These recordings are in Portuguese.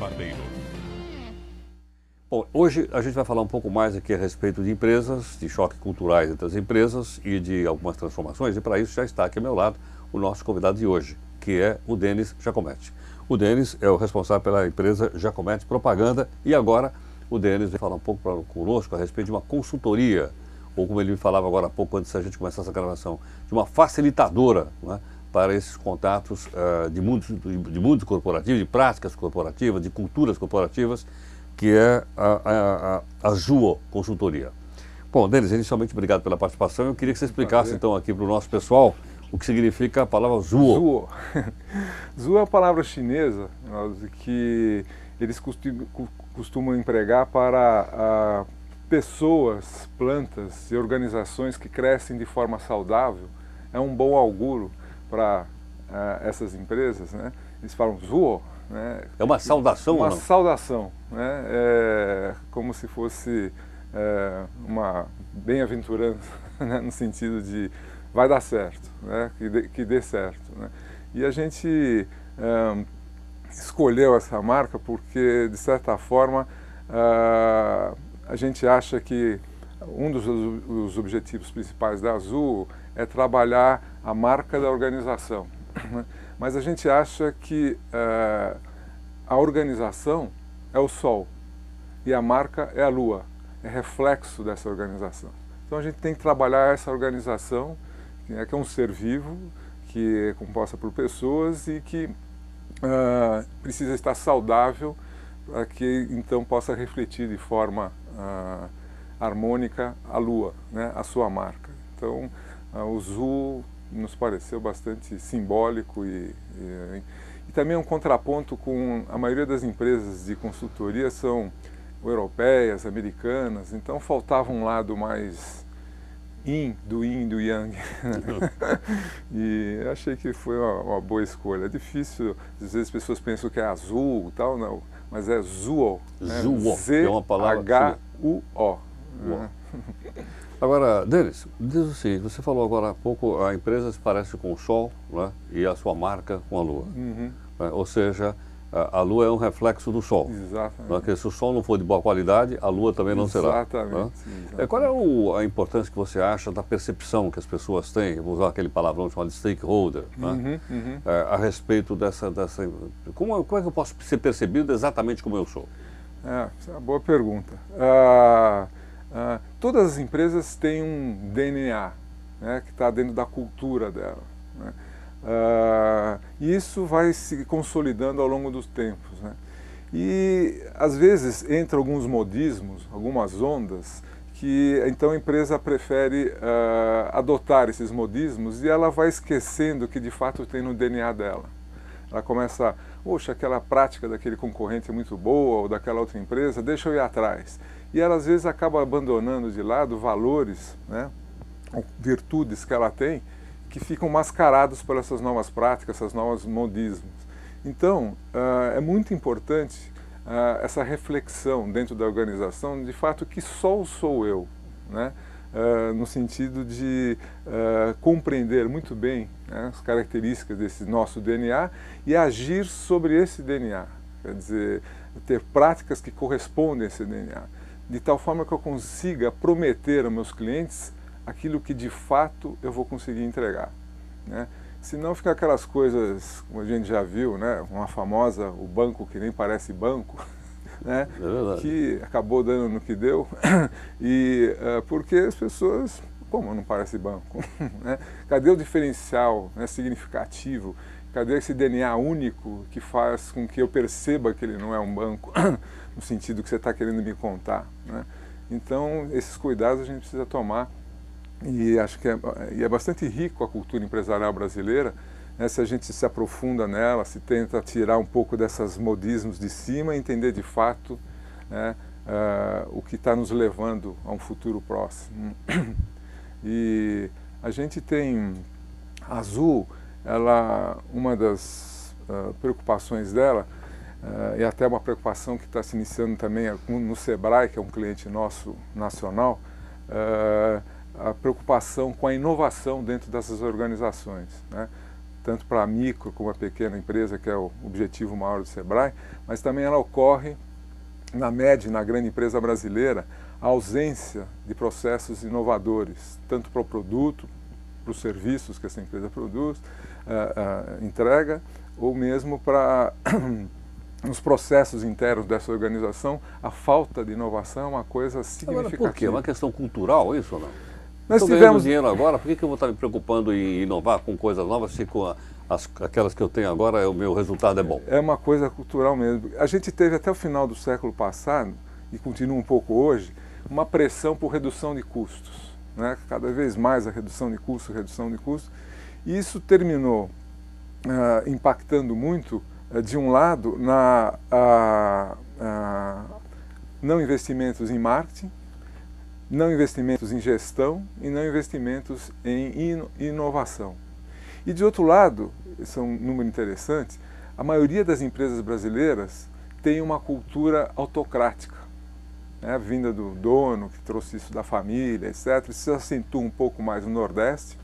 Barbeiro. Bom, hoje a gente vai falar um pouco mais aqui a respeito de empresas, de choques culturais entre as empresas e de algumas transformações. E para isso já está aqui ao meu lado o nosso convidado de hoje, que é o Denis Giacometti. O Denis é o responsável pela empresa Giacometti Propaganda e agora o Denis vai falar um pouco conosco a respeito de uma consultoria, ou como ele me falava agora há pouco, antes da gente começar essa gravação, de uma facilitadora, né, para esses contatos de mundos corporativos, de práticas corporativas, de culturas corporativas, que é a Zuo Consultoria. Bom, Denis, inicialmente obrigado pela participação. Eu queria que você explicasse então aqui para o nosso pessoal o que significa a palavra Zuo. Zuo. Zuo é uma palavra chinesa que eles costumam empregar para pessoas, plantas e organizações que crescem de forma saudável. É um bom auguro para essas empresas, né? Eles falam Zuo. Né? É uma saudação uma ou não? Saudação, né? É como se fosse uma bem-aventurança, né? No sentido de vai dar certo, né? Que dê certo, né? E a gente escolheu essa marca porque, de certa forma, a gente acha que um dos objetivos principais da Zuo é trabalhar a marca da organização, né? Mas a gente acha que a organização é o sol e a marca é a lua, é reflexo dessa organização. Então a gente tem que trabalhar essa organização, que é um ser vivo, que é composta por pessoas e que precisa estar saudável para que então possa refletir de forma harmônica a lua, né, a sua marca. Então o Zuo nos pareceu bastante simbólico e também um contraponto com a maioria das empresas de consultoria são europeias, americanas, então faltava um lado mais do yin, do yang. E achei que foi uma boa escolha. É difícil, às vezes as pessoas pensam que é azul e tal, não, mas é Zuo. Zuo, é uma palavra Z-H-U-O. Agora, Denis, diz o seguinte, você falou agora há pouco, a empresa se parece com o sol, né, e a sua marca com a lua. Uhum. Ou seja, a lua é um reflexo do sol. Exatamente. Porque se o sol não for de boa qualidade, a lua também não será. Exatamente. Né? Exatamente. Qual é a importância que você acha da percepção que as pessoas têm, eu vou usar aquele palavrão chamado stakeholder, né? A respeito dessa... Como é que eu posso ser percebido exatamente como eu sou? Essa é uma boa pergunta. Todas as empresas têm um DNA, né, que está dentro da cultura dela, né? E isso vai se consolidando ao longo dos tempos, né? E às vezes entra alguns modismos, algumas ondas, que então a empresa prefere adotar esses modismos e ela vai esquecendo que de fato tem no DNA dela. Ela começa, poxa, aquela prática daquele concorrente é muito boa, ou daquela outra empresa, deixa eu ir atrás. E ela às vezes acaba abandonando de lado valores, né, virtudes que ela tem, que ficam mascarados por essas novas práticas, esses novos modismos. Então, é muito importante essa reflexão dentro da organização, de fato, que sol sou eu, né? No sentido de compreender muito bem, né, as características desse nosso DNA e agir sobre esse DNA, quer dizer, ter práticas que correspondem a esse DNA, de tal forma que eu consiga prometer aos meus clientes aquilo que de fato eu vou conseguir entregar, né? Senão fica aquelas coisas, como a gente já viu, né, uma famosa, o banco que nem parece banco, né, que acabou dando no que deu, e porque as pessoas, como não parece banco, né? Cadê o diferencial, né, significativo? Cadê esse DNA único que faz com que eu perceba que ele não é um banco, no sentido que você está querendo me contar, né? Então, esses cuidados a gente precisa tomar, e acho que é bastante rico a cultura empresarial brasileira, né, se a gente se aprofunda nela, se tenta tirar um pouco desses modismos de cima e entender de fato, né, o que está nos levando a um futuro próximo. E a gente tem a Azul, uma das preocupações dela, e até uma preocupação que está se iniciando também no Sebrae, que é um cliente nosso nacional, a preocupação com a inovação dentro dessas organizações, né? tanto para a micro como a pequena empresa, que é o objetivo maior do Sebrae, mas também ela ocorre na média e na grande empresa brasileira, a ausência de processos inovadores, tanto para o produto, para os serviços que essa empresa produz, entrega, ou mesmo para os processos internos dessa organização. A falta de inovação é uma coisa significativa. Agora, por quê? É uma questão cultural isso ou não? Nós Estou ganhando dinheiro agora, por que eu vou estar me preocupando em inovar com coisas novas se com aquelas que eu tenho agora o meu resultado é bom? É uma coisa cultural mesmo. A gente teve até o final do século passado, e continua um pouco hoje, uma pressão por redução de custos, né? Cada vez mais a redução de custos, e isso terminou impactando muito, de um lado, não investimentos em marketing, não investimentos em gestão e não investimentos em inovação. E de outro lado, esse é um número interessante, a maioria das empresas brasileiras tem uma cultura autocrática, né, vinda do dono, que trouxe isso da família, etc. Isso se acentua um pouco mais no Nordeste.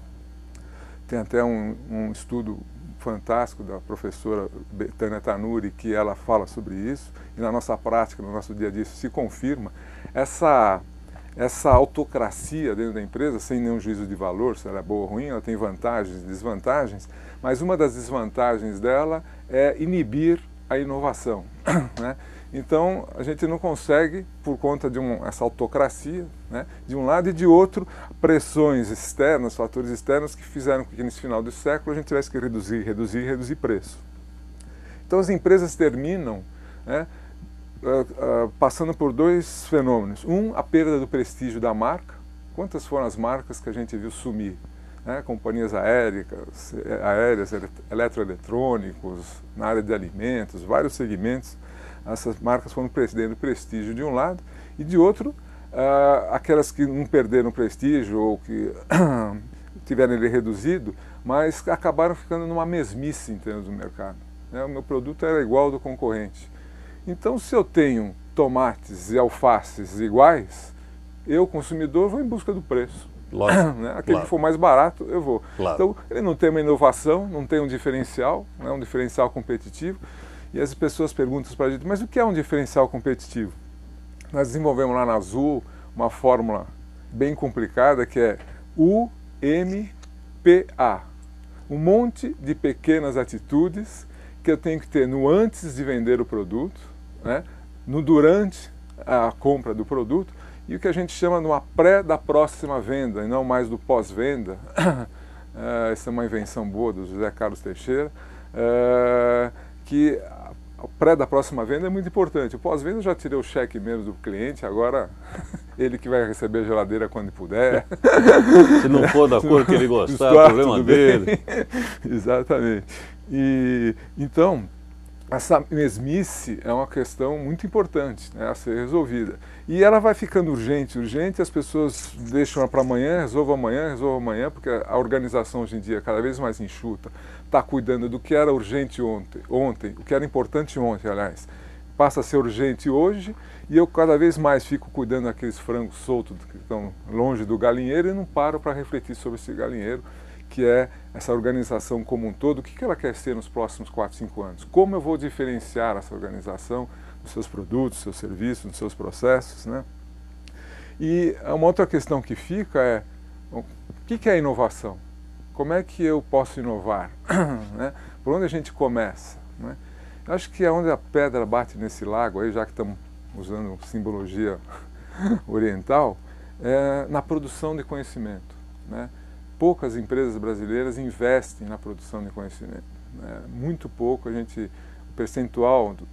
Tem até um estudo fantástico da professora Betânia Tanuri, que ela fala sobre isso, e na nossa prática, no nosso dia a dia, isso se confirma. Essa autocracia dentro da empresa, sem nenhum juízo de valor, se ela é boa ou ruim, ela tem vantagens e desvantagens, mas uma das desvantagens dela é inibir a inovação, né? Então, a gente não consegue, por conta de essa autocracia, né, de um lado, e de outro, pressões externas, fatores externos que fizeram com que nesse final do século a gente tivesse que reduzir preço. Então, as empresas terminam, né, passando por dois fenômenos. A perda do prestígio da marca. Quantas foram as marcas que a gente viu sumir? Né? Companhias aéreas, eletroeletrônicos, na área de alimentos, vários segmentos. Essas marcas foram perdendo prestígio de um lado, e de outro, aquelas que não perderam prestígio ou que tiveram ele reduzido, mas acabaram ficando numa mesmice em termos do mercado, né? O meu produto era igual ao do concorrente. Então, se eu tenho tomates e alfaces iguais, eu, consumidor, vou em busca do preço. Lógico, né? Aquele claro. que for mais barato, eu vou. Claro. Então, ele não tem uma inovação, não tem um diferencial, né? Um diferencial competitivo. E as pessoas perguntam para a gente, mas o que é um diferencial competitivo? Nós desenvolvemos lá na Azul uma fórmula bem complicada que é UMPA. Um monte de pequenas atitudes que eu tenho que ter no antes de vender o produto, né? No durante a compra do produto, e o que a gente chama de uma pré da próxima venda, e não mais do pós-venda. Essa é uma invenção boa do José Carlos Teixeira, que o pré da próxima venda é muito importante. O pós-venda eu já tirei o cheque mesmo do cliente, agora ele que vai receber a geladeira quando puder. Se não for da cor que ele gostar, é o problema dele. Exatamente. Então, essa mesmice é uma questão muito importante, né, a ser resolvida. E ela vai ficando urgente, as pessoas deixam para amanhã, resolvam amanhã, porque a organização hoje em dia é cada vez mais enxuta, está cuidando do que era urgente ontem, o que era importante ontem, aliás, passa a ser urgente hoje, e eu cada vez mais fico cuidando daqueles frangos soltos que estão longe do galinheiro e não paro para refletir sobre esse galinheiro, que é essa organização como um todo. O que ela quer ser nos próximos 4, 5 anos? Como eu vou diferenciar essa organização nos seus produtos, nos seus serviços, nos seus processos, né? E uma outra questão que fica é, o que é inovação? Como é que eu posso inovar? Né? Por onde a gente começa? Né? Eu acho que é onde a pedra bate nesse lago, aí, já que estamos usando simbologia oriental, é na produção de conhecimento, né? Poucas empresas brasileiras investem na produção de conhecimento, né? Muito pouco. O percentual do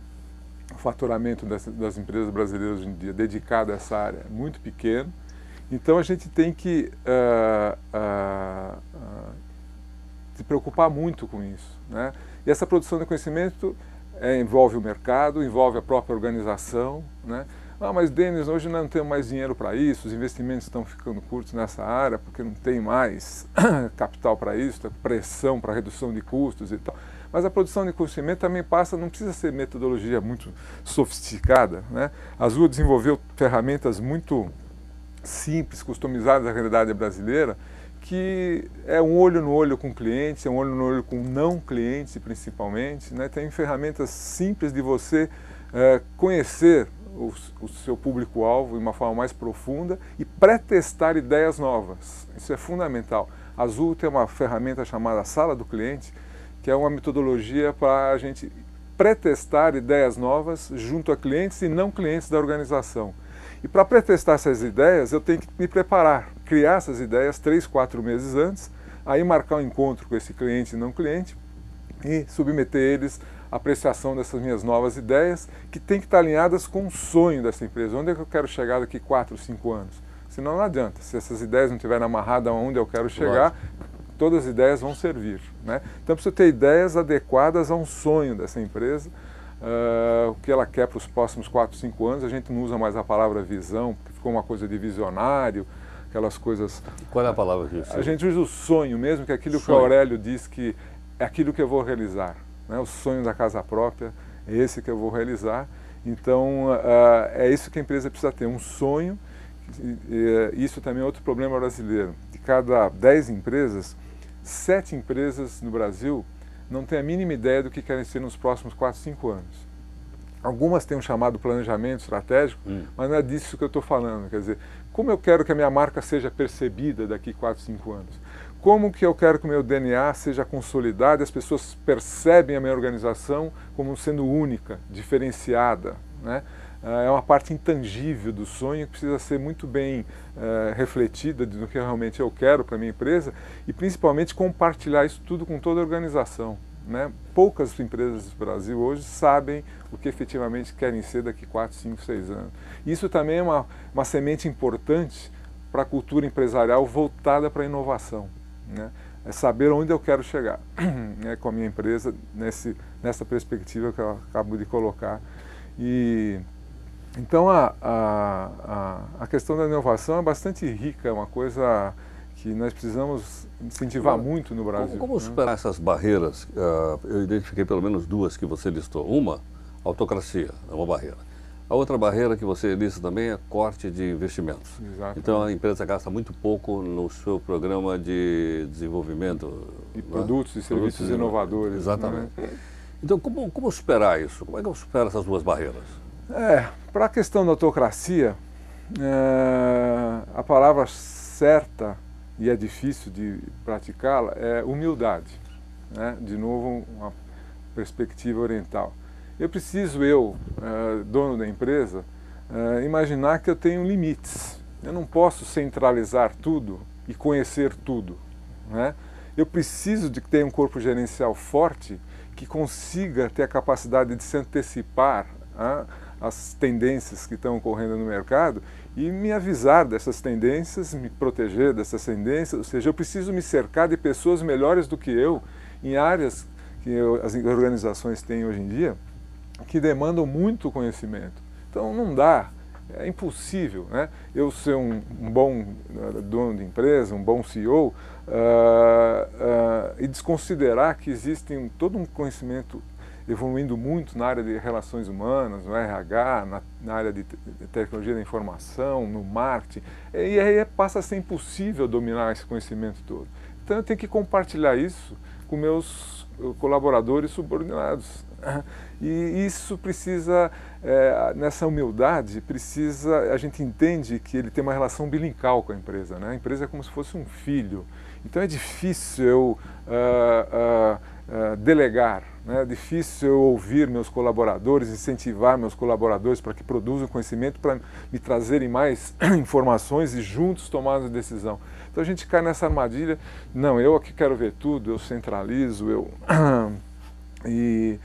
faturamento das empresas brasileiras hoje em dia dedicado a essa área é muito pequeno. Então a gente tem que se preocupar muito com isso, né? E essa produção de conhecimento envolve o mercado, envolve a própria organização, né? Mas Denis, hoje não temos mais dinheiro para isso, os investimentos estão ficando curtos nessa área porque não tem mais capital para isso, tem pressão para redução de custos e tal. Mas a produção de conhecimento também não precisa ser metodologia muito sofisticada, né? A Azul desenvolveu ferramentas muito simples, customizadas à realidade brasileira, que é um olho no olho com clientes, é um olho no olho com não clientes principalmente, né? Tem ferramentas simples de você conhecer o seu público-alvo de uma forma mais profunda e pré-testar ideias novas. Isso é fundamental. A Azul tem uma ferramenta chamada Sala do Cliente, que é uma metodologia para a gente pré-testar ideias novas junto a clientes e não clientes da organização. E para pré-testar essas ideias, eu tenho que me preparar, criar essas ideias 3, 4 meses antes, aí marcar um encontro com esse cliente e não cliente e submeter eles à apreciação dessas minhas novas ideias, que tem que estar alinhadas com o sonho dessa empresa. Onde é que eu quero chegar daqui 4, 5 anos? Senão não adianta. Se essas ideias não estiverem amarradas aonde eu quero chegar, todas as ideias vão servir, né? Então, preciso ter ideias adequadas a um sonho dessa empresa, o que ela quer para os próximos 4, 5 anos. A gente não usa mais a palavra visão, porque ficou uma coisa de visionário, aquelas coisas... Qual é a palavra que A gente usa o sonho mesmo, que é aquilo que o Aurélio diz que é aquilo que eu vou realizar, né? O sonho da casa própria é esse que eu vou realizar. Então, é isso que a empresa precisa ter, um sonho. Isso também é outro problema brasileiro. De cada 10 empresas, 7 empresas no Brasil não têm a mínima ideia do que querem ser nos próximos 4, 5 anos. Algumas têm um chamado planejamento estratégico, mas não é disso que eu estou falando. Quer dizer, como eu quero que a minha marca seja percebida daqui 4, 5 anos? Como que eu quero que o meu DNA seja consolidado e as pessoas percebem a minha organização como sendo única, diferenciada, né? É uma parte intangível do sonho que precisa ser muito bem refletida no que realmente eu quero para a minha empresa e principalmente compartilhar isso tudo com toda a organização, né? Poucas empresas do Brasil hoje sabem o que efetivamente querem ser daqui 4, 5, 6 anos. Isso também é uma semente importante para a cultura empresarial voltada para a inovação, né? É saber onde eu quero chegar, né, com a minha empresa nessa perspectiva que eu acabo de colocar. Então, a questão da inovação é bastante rica, é uma coisa que nós precisamos incentivar muito no Brasil. Como superar essas barreiras? Eu identifiquei pelo menos 2 que você listou. Uma, autocracia, é uma barreira. A outra barreira que você lista também é corte de investimentos. Exatamente. Então, a empresa gasta muito pouco no seu programa de desenvolvimento. De produtos e serviços inovadores. Exatamente. Né? Então, como superar isso? Como é que eu supero essas 2 barreiras? Para a questão da autocracia, a palavra certa, e é difícil de praticá-la, é humildade, né? De novo, uma perspectiva oriental. Eu preciso, dono da empresa, imaginar que eu tenho limites. Eu não posso centralizar tudo e conhecer tudo, né? Eu preciso de ter um corpo gerencial forte que consiga ter a capacidade de se antecipar as tendências que estão ocorrendo no mercado e me avisar dessas tendências, me proteger dessas tendências. Ou seja, eu preciso me cercar de pessoas melhores do que eu em áreas que as organizações têm hoje em dia que demandam muito conhecimento. Então não dá, é impossível, né? Eu ser um bom dono de empresa, um bom CEO e desconsiderar que existe todo um conhecimento evoluindo muito na área de relações humanas, no RH, na área de tecnologia da informação, no marketing, e aí passa a ser impossível dominar esse conhecimento todo. Então eu tenho que compartilhar isso com meus colaboradores subordinados. E isso precisa, nessa humildade, a gente entende que ele tem uma relação umbilical com a empresa, né? A empresa é como se fosse um filho. Então é difícil eu delegar, né? É difícil eu ouvir meus colaboradores, incentivar meus colaboradores para que produzam conhecimento, para me trazerem mais informações e juntos tomarmos a decisão. Então a gente cai nessa armadilha, não, eu aqui quero ver tudo, eu centralizo, e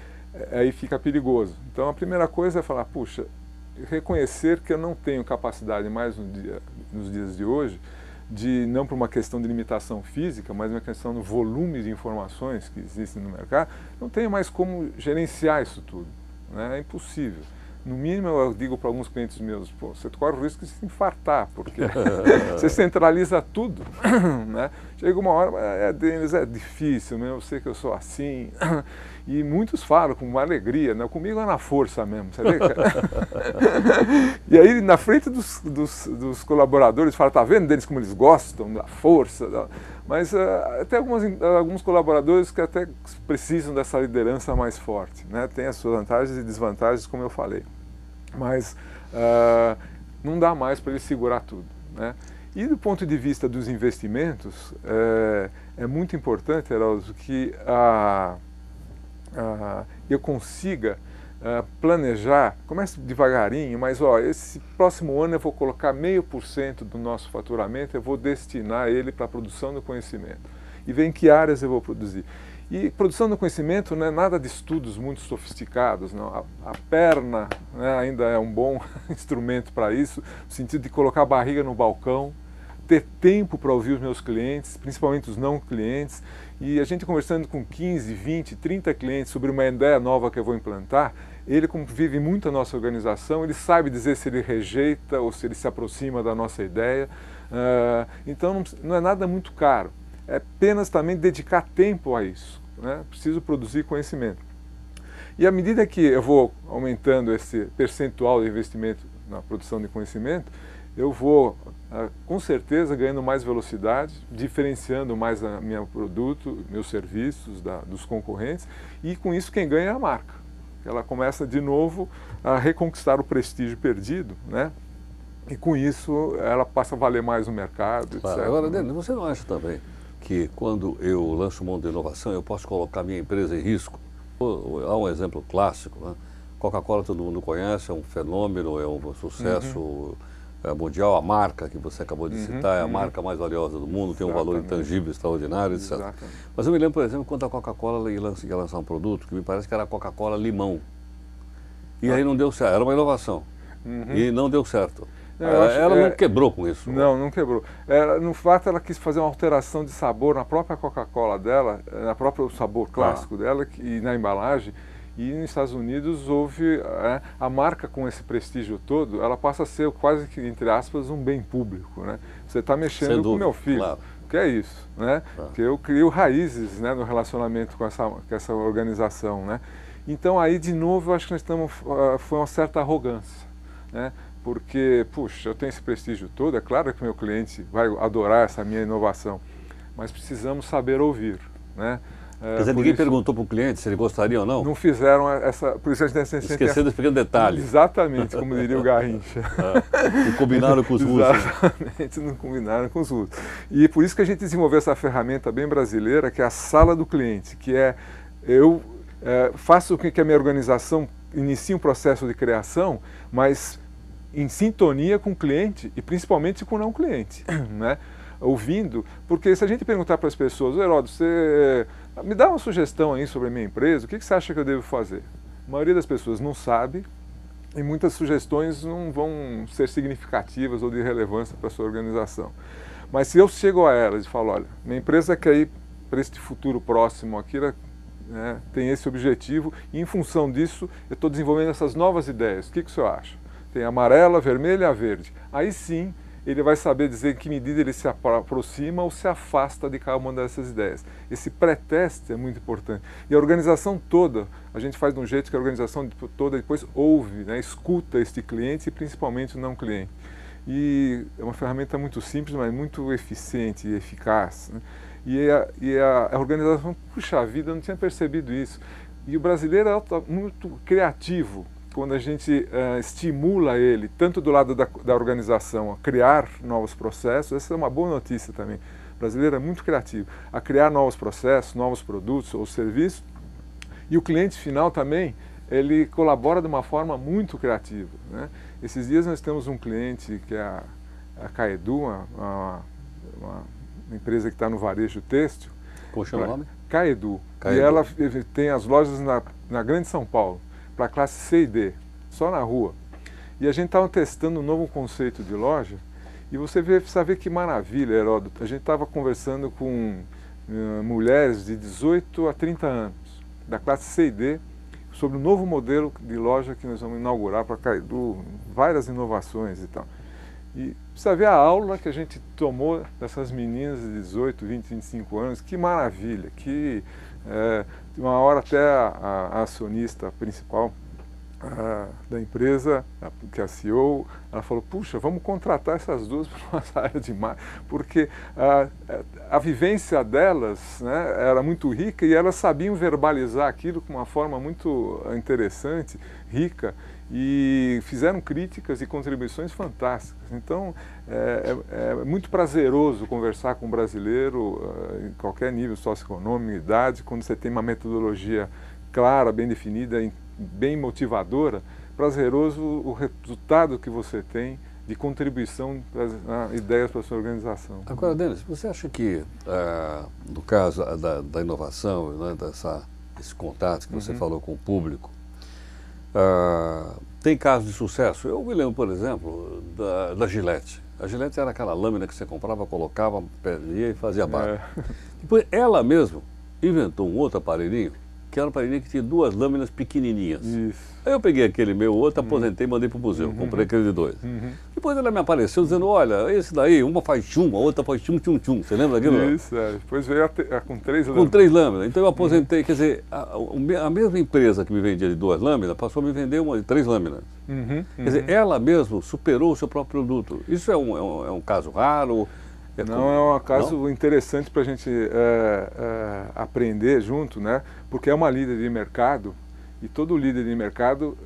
aí fica perigoso. Então a primeira coisa é falar, puxa, reconhecer que eu não tenho capacidade mais nos dias de hoje, não por uma questão de limitação física, mas uma questão do volume de informações que existem no mercado, não tenho mais como gerenciar isso tudo, né? É impossível. No mínimo, eu digo para alguns clientes meus, pô, você corre o risco de se infartar, porque você centraliza tudo, né? Chega uma hora, Denis, é difícil mesmo, eu sei que eu sou assim. E muitos falam com uma alegria, né? Comigo é na força mesmo, você vê? E aí, na frente dos colaboradores, fala, tá vendo deles como eles gostam da força? Mas até alguns colaboradores que até precisam dessa liderança mais forte, né? Tem as suas vantagens e desvantagens, como eu falei. Mas não dá mais para ele segurar tudo, né? E do ponto de vista dos investimentos, é muito importante, Heraldo, que eu consiga planejar, comece devagarinho, mas esse próximo ano eu vou colocar 0,5% do nosso faturamento, eu vou destinar ele para a produção do conhecimento. E ver em que áreas eu vou produzir. E produção do conhecimento não é nada de estudos muito sofisticados, não. A perna, né, ainda é um bom instrumento para isso, no sentido de colocar a barriga no balcão, ter tempo para ouvir os meus clientes, principalmente os não clientes, e a gente conversando com 15, 20, 30 clientes sobre uma ideia nova que eu vou implantar, ele, como vive muito a nossa organização, ele sabe dizer se ele rejeita ou se ele se aproxima da nossa ideia. Então não é nada muito caro, é apenas também dedicar tempo a isso, né? Preciso produzir conhecimento. E à medida que eu vou aumentando esse percentual de investimento na produção de conhecimento, eu vou, com certeza, ganhando mais velocidade, diferenciando mais meu produto, meus serviços dos concorrentes, e com isso quem ganha é a marca. Ela começa de novo a reconquistar o prestígio perdido, né? E com isso ela passa a valer mais no mercado, claro. etc. Agora, Denis, você não acha também que quando eu lanço mão de inovação eu posso colocar minha empresa em risco? Há um exemplo clássico, né? Coca-Cola todo mundo conhece, é um fenômeno, é um sucesso mundial, a marca que você acabou de citar é a marca mais valiosa do mundo, tem um valor intangível extraordinário, etc. Exatamente. Mas eu me lembro, por exemplo, quando a Coca-Cola ia lançar um produto que me parece que era a Coca-Cola Limão. E aí não deu certo, era uma inovação. E não deu certo. Ela não quebrou com isso. Não quebrou. No fato, ela quis fazer uma alteração de sabor na própria Coca-Cola dela, na próprio sabor clássico dela e na embalagem. E nos Estados Unidos houve a marca com esse prestígio todo, ela passa a ser quase que, entre aspas, um bem público, né? Você está mexendo com o meu filho, claro. Que é isso, né? Que eu crio raízes, né, no relacionamento com essa organização, né? Então aí, de novo, eu acho que nós estamos, foi uma certa arrogância, né? Porque, puxa, eu tenho esse prestígio todo, é claro que o meu cliente vai adorar essa minha inovação, mas precisamos saber ouvir, né? Quer dizer, ninguém perguntou para o cliente se ele gostaria ou não? Não fizeram essa... Por isso a gente esquecendo esse pequeno detalhe. Exatamente, como diria o Garrincha. Não combinaram com os russos. Exatamente, não combinaram com os russos. E por isso que a gente desenvolveu essa ferramenta bem brasileira, que é a sala do cliente, que eu faço com que a minha organização inicie um processo de criação, mas em sintonia com o cliente e principalmente com o não cliente, né? Ouvindo, porque se a gente perguntar para as pessoas, Heródoto, você me dá uma sugestão aí sobre a minha empresa, o que você acha que eu devo fazer? A maioria das pessoas não sabe e muitas sugestões não vão ser significativas ou de relevância para a sua organização. Mas se eu chego a elas e falo, olha, minha empresa quer ir para este futuro próximo aqui, né, tem esse objetivo e em função disso eu estou desenvolvendo essas novas ideias, o que o senhor acha? Tem a amarela, a vermelha e a verde. Aí sim, ele vai saber dizer em que medida ele se aproxima ou se afasta de cada uma dessas ideias. Esse pré-teste é muito importante. E a organização toda, a gente faz de um jeito que a organização toda depois ouve, né, escuta este cliente e principalmente o não cliente. E é uma ferramenta muito simples, mas muito eficiente e eficaz, né? E a organização, puxa vida, eu não tinha percebido isso. E o brasileiro é muito criativo. Quando a gente estimula ele, tanto do lado da organização, a criar novos processos, essa é uma boa notícia também. O brasileiro é muito criativo, a criar novos processos, novos produtos ou serviços, e o cliente final também, ele colabora de uma forma muito criativa, né? Esses dias nós temos um cliente que é a Caedu, uma empresa que está no varejo têxtil. Como chama o nome? Caedu. E ela tem as lojas na Grande São Paulo, para a classe C e D, só na rua. E a gente estava testando um novo conceito de loja, e você precisa ver que maravilha, Heródoto. A gente estava conversando com mulheres de 18 a 30 anos, da classe C e D, sobre o novo modelo de loja que nós vamos inaugurar para Caidu, várias inovações e tal. E precisa ver a aula que a gente tomou dessas meninas de 18, 20, 25 anos, que maravilha, que uma hora até a acionista principal da empresa, que é a CEO, ela falou, puxa, vamos contratar essas duas para nossa área de marketing, porque a vivência delas, né, era muito rica e elas sabiam verbalizar aquilo com uma forma muito interessante, rica, e fizeram críticas e contribuições fantásticas. Então, é muito prazeroso conversar com um brasileiro em qualquer nível socioeconômico, idade, quando você tem uma metodologia clara, bem definida, bem motivadora, prazeroso o resultado que você tem de contribuição para ideias para a sua organização. Agora, Denis, você acha que, no caso da inovação, né, desse contato que você falou com o público, tem casos de sucesso? Eu me lembro, por exemplo, da Gillette. A Gillette era aquela lâmina que você comprava, colocava, perdia e fazia barba. Depois, ela mesma inventou um outro aparelhinho, que era um aparelhinho que tinha duas lâminas pequenininhas. Isso. Aí eu peguei aquele meu outro, aposentei e mandei para o museu. Comprei aquele de dois. Depois ela me apareceu dizendo, olha, esse daí, uma faz tchum, a outra faz tchum, tchum, tchum. Você lembra daquilo? Isso, depois veio com 3 lâminas. Com 3 lâminas. Então eu aposentei, quer dizer, a mesma empresa que me vendia de 2 lâminas, passou a me vender uma de 3 lâminas. Quer dizer, ela mesma superou o seu próprio produto. Isso é um caso raro? Não, é um caso interessante para a gente aprender junto, né? Porque é uma líder de mercado e todo líder de mercado,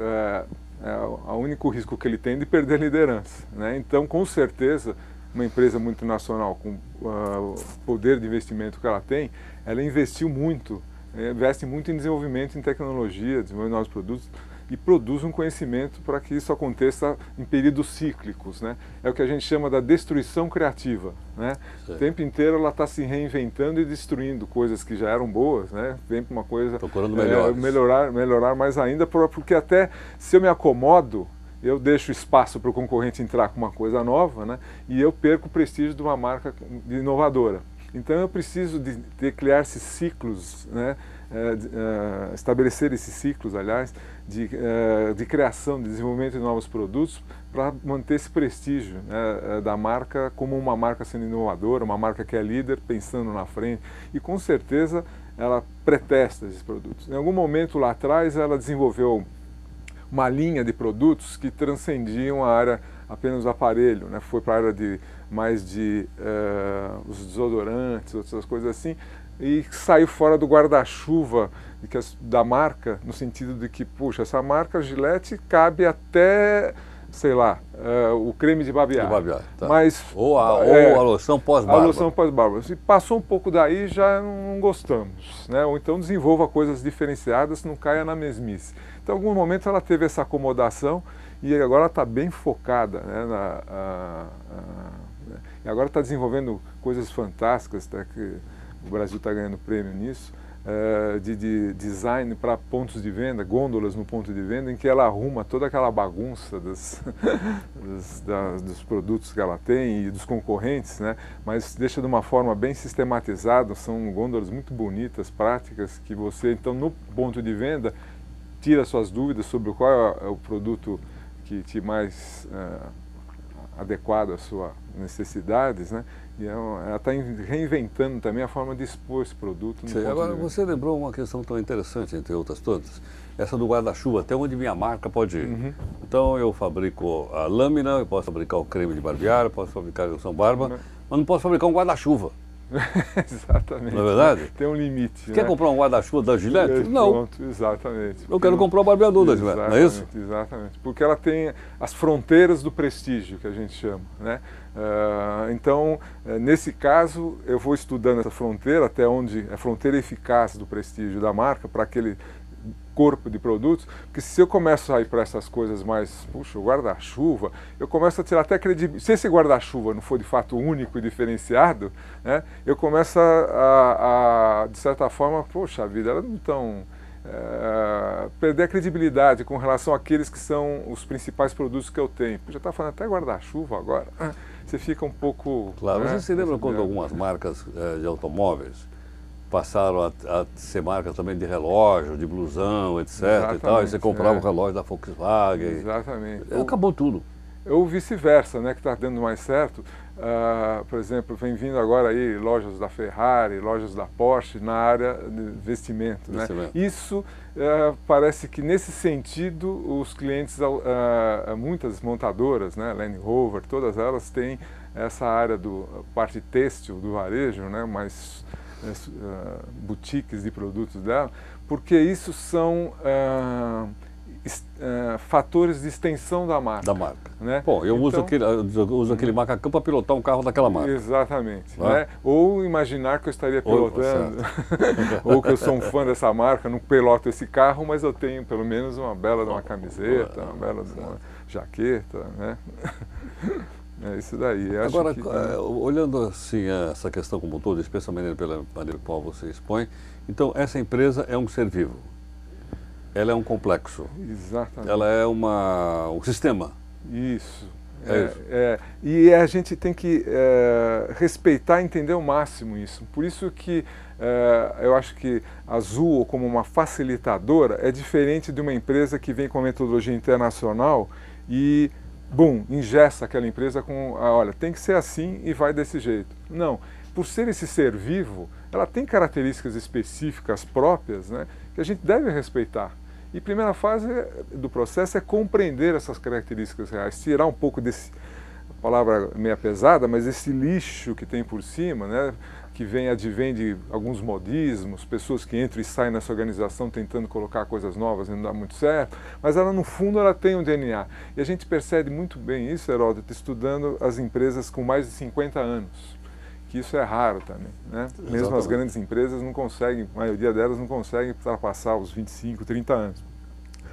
o único risco que ele tem é de perder a liderança, né? Então, com certeza, uma empresa multinacional com o poder de investimento que ela tem, ela investiu muito, investe muito em desenvolvimento em tecnologia, desenvolvendo novos produtos, e produz um conhecimento para que isso aconteça em períodos cíclicos, né? É o que a gente chama da destruição criativa, né? O tempo inteiro ela está se reinventando e destruindo coisas que já eram boas, né? Vem para uma coisa... Procurando melhorar mais ainda, porque até se eu me acomodo, eu deixo espaço para o concorrente entrar com uma coisa nova, né? E eu perco o prestígio de uma marca inovadora. Então eu preciso de criar esses ciclos, né? Estabelecer esses ciclos, aliás, de criação, de desenvolvimento de novos produtos para manter esse prestígio, né, da marca como uma marca sendo inovadora, uma marca que é líder, pensando na frente. E com certeza ela pretesta esses produtos. Em algum momento lá atrás ela desenvolveu uma linha de produtos que transcendiam a área apenas do aparelho, né? Foi para a área mais de os desodorantes, outras coisas assim, e saiu fora do guarda-chuva da marca, no sentido de que, puxa, essa marca Gillette cabe até, sei lá, o creme de barbear. Tá. Mas, ou a loção pós-barba. A loção pós-barba. Se passou um pouco daí, já não gostamos, né? Ou então desenvolva coisas diferenciadas, não caia na mesmice. Então, em algum momento ela teve essa acomodação e agora ela está bem focada, né, e agora está desenvolvendo coisas fantásticas, tá, que o Brasil está ganhando prêmio nisso, de design para pontos de venda, gôndolas no ponto de venda, em que ela arruma toda aquela bagunça dos produtos que ela tem e dos concorrentes, né? Mas deixa de uma forma bem sistematizada, são gôndolas muito bonitas, práticas, que você, então, no ponto de venda, tira suas dúvidas sobre qual é o produto que te mais adequado às suas necessidades, né? E ela está reinventando também a forma de expor esse produto. Agora, você lembrou uma questão tão interessante, entre outras todas, essa do guarda-chuva, até onde minha marca pode ir. Então, eu fabrico a lâmina, eu posso fabricar o creme de barbear, eu posso fabricar a loção barba, mas não posso fabricar um guarda-chuva. Exatamente. Não é verdade? Tem um limite. Quer comprar um guarda-chuva da Gillette? Não. Pronto, exatamente. Eu quero comprar o barbeador da Gillette, não é isso? Exatamente. Porque ela tem as fronteiras do prestígio, que a gente chama, né? Então, nesse caso, eu vou estudando essa fronteira, até onde a fronteira eficaz do prestígio da marca, para aquele corpo de produtos, porque se eu começo a ir para essas coisas mais, puxa, o guarda-chuva, eu começo a tirar até credibilidade. Se esse guarda-chuva não for de fato único e diferenciado, né, eu começo de certa forma, poxa vida, elas não estão... perder a credibilidade com relação àqueles que são os principais produtos que eu tenho. Já está falando até guarda-chuva agora, você fica um pouco... Claro, né, você se lembra quando algumas marcas de automóveis passaram a ser marcas também de relógio, de blusão, etc. E tal, e você comprava o relógio da Volkswagen. Exatamente. Acabou tudo. Ou vice-versa, né, que está dando mais certo. Por exemplo, vem vindo agora aí lojas da Ferrari, lojas da Porsche na área de vestimento, né? Isso parece que nesse sentido os clientes, muitas montadoras, né, Land Rover, todas elas têm essa área do parte têxtil do varejo, né, mais boutiques de produtos dela, porque isso são fatores de extensão da marca. Né? Bom, eu uso aquele macacão para pilotar um carro daquela marca. Exatamente. Né? Ou imaginar que eu estaria pilotando, ou que eu sou um fã dessa marca, não piloto esse carro, mas eu tenho pelo menos uma bela de uma camiseta, uma bela de uma jaqueta, né? É isso daí. Agora, olhando assim essa questão como um todo, especialmente pela maneira qual você expõe, então essa empresa é um ser vivo. Ela é um complexo. Exatamente. Ela é um sistema. Isso. Isso. E a gente tem que respeitar e entender ao máximo isso. Por isso que eu acho que a Zuo, como uma facilitadora, é diferente de uma empresa que vem com metodologia internacional e, engessa aquela empresa com, olha, tem que ser assim e vai desse jeito. Não. Por ser esse ser vivo, ela tem características específicas próprias, né, que a gente deve respeitar. E a primeira fase do processo é compreender essas características reais, tirar um pouco desse, a palavra meio pesada, mas esse lixo que tem por cima, né, que advém de alguns modismos, pessoas que entram e saem nessa organização tentando colocar coisas novas e não dá muito certo, mas ela no fundo ela tem um DNA. E a gente percebe muito bem isso, Heródoto, estudando as empresas com mais de 50 anos. Que isso é raro também, né? Mesmo as grandes empresas não conseguem, a maioria delas não conseguem ultrapassar os 25, 30 anos.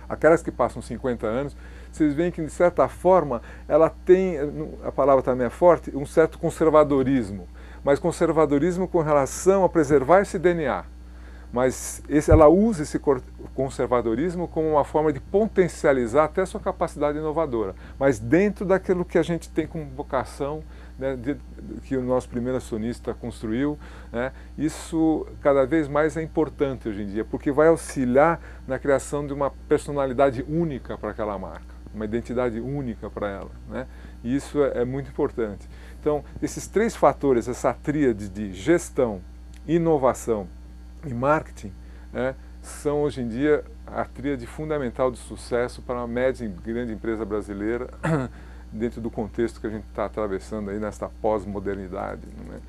Aquelas que passam 50 anos, vocês veem que de certa forma ela tem, a palavra também é forte, um certo conservadorismo, mas conservadorismo com relação a preservar esse DNA. Mas ela usa esse conservadorismo como uma forma de potencializar até a sua capacidade inovadora, mas dentro daquilo que a gente tem como vocação, né, que o nosso primeiro acionista construiu, né, isso cada vez mais é importante hoje em dia, porque vai auxiliar na criação de uma personalidade única para aquela marca, uma identidade única para ela, né, e isso é muito importante. Então, esses três fatores, essa tríade de gestão, inovação e marketing, né, são hoje em dia a tríade fundamental de sucesso para uma média e grande empresa brasileira, dentro do contexto que a gente está atravessando aí nesta pós-modernidade, né?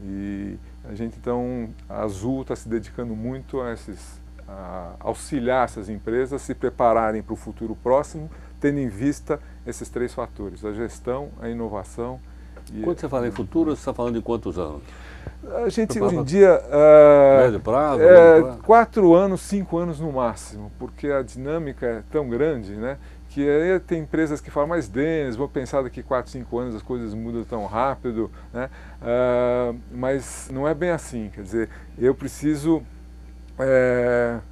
E a gente então, a Azul está se dedicando muito a auxiliar essas empresas a se prepararem para o futuro próximo, tendo em vista esses três fatores, a gestão, a inovação e... Quando você fala em futuro, você está falando em quantos anos? A gente hoje em dia... médio prazo? 4 anos, 5 anos no máximo, porque a dinâmica é tão grande, né? Que aí tem empresas que falam, mas Denis, vou pensar daqui 4, 5 anos as coisas mudam tão rápido, né? Mas não é bem assim, quer dizer, eu preciso,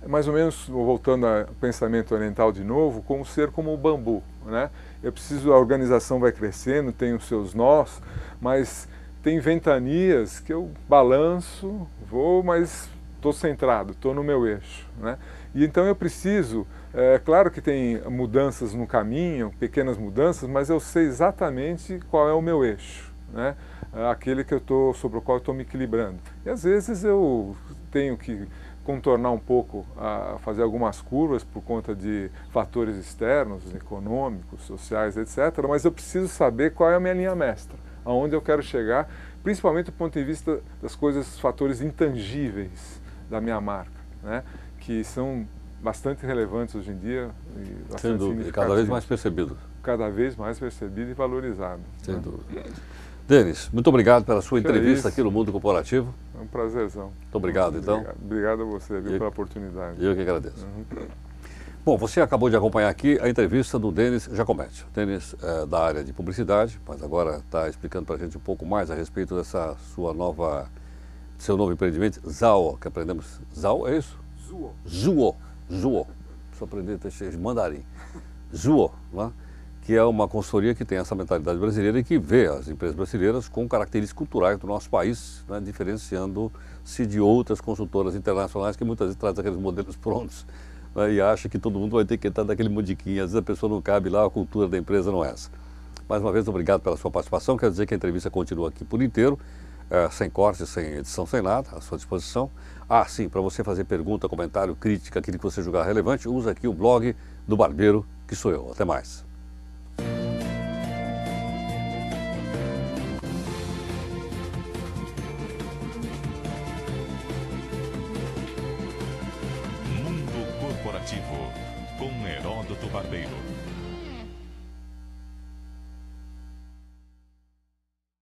mais ou menos, voltando ao pensamento oriental de novo, como ser como o bambu, né? Eu preciso, a organização vai crescendo, tem os seus nós, mas tem ventanias que eu balanço, vou, mas estou centrado, estou no meu eixo, né? E então eu preciso, claro que tem mudanças no caminho, pequenas mudanças, mas eu sei exatamente qual é o meu eixo, né? Aquele que sobre o qual eu estou me equilibrando. E às vezes eu tenho que contornar um pouco, fazer algumas curvas por conta de fatores externos, econômicos, sociais, etc. Mas eu preciso saber qual é a minha linha mestra, aonde eu quero chegar, principalmente do ponto de vista das coisas, fatores intangíveis da minha marca, né? Que são bastante relevantes hoje em dia. E sem dúvida, cada vez mais percebido. Cada vez mais percebido e valorizado. Sem dúvida. Denis, muito obrigado pela sua entrevista aqui no Mundo Corporativo. É um prazerzão. Muito obrigado, então. Obrigado a você, pela oportunidade. Eu que agradeço. Bom, você acabou de acompanhar aqui a entrevista do Denis Giacometti. O Denis é da área de publicidade, mas agora está explicando para a gente um pouco mais a respeito dessa seu novo empreendimento, Zao, que aprendemos. Zao, é isso? Zuo. Preciso aprender mandarim. Zuo, né? que é uma consultoria que tem essa mentalidade brasileira e que vê as empresas brasileiras com características culturais do nosso país, né, diferenciando-se de outras consultoras internacionais que muitas vezes trazem aqueles modelos prontos, né, e acha que todo mundo vai ter que entrar naquele modiquinho. Às vezes a pessoa não cabe lá, a cultura da empresa não é essa. Mais uma vez, obrigado pela sua participação. Quero dizer que a entrevista continua aqui por inteiro, sem corte, sem edição, sem nada, à sua disposição. Ah, sim, para você fazer pergunta, comentário, crítica, aquilo que você julgar relevante, usa aqui o blog do Barbeiro, que sou eu. Até mais. Mundo Corporativo, com Heródoto Barbeiro.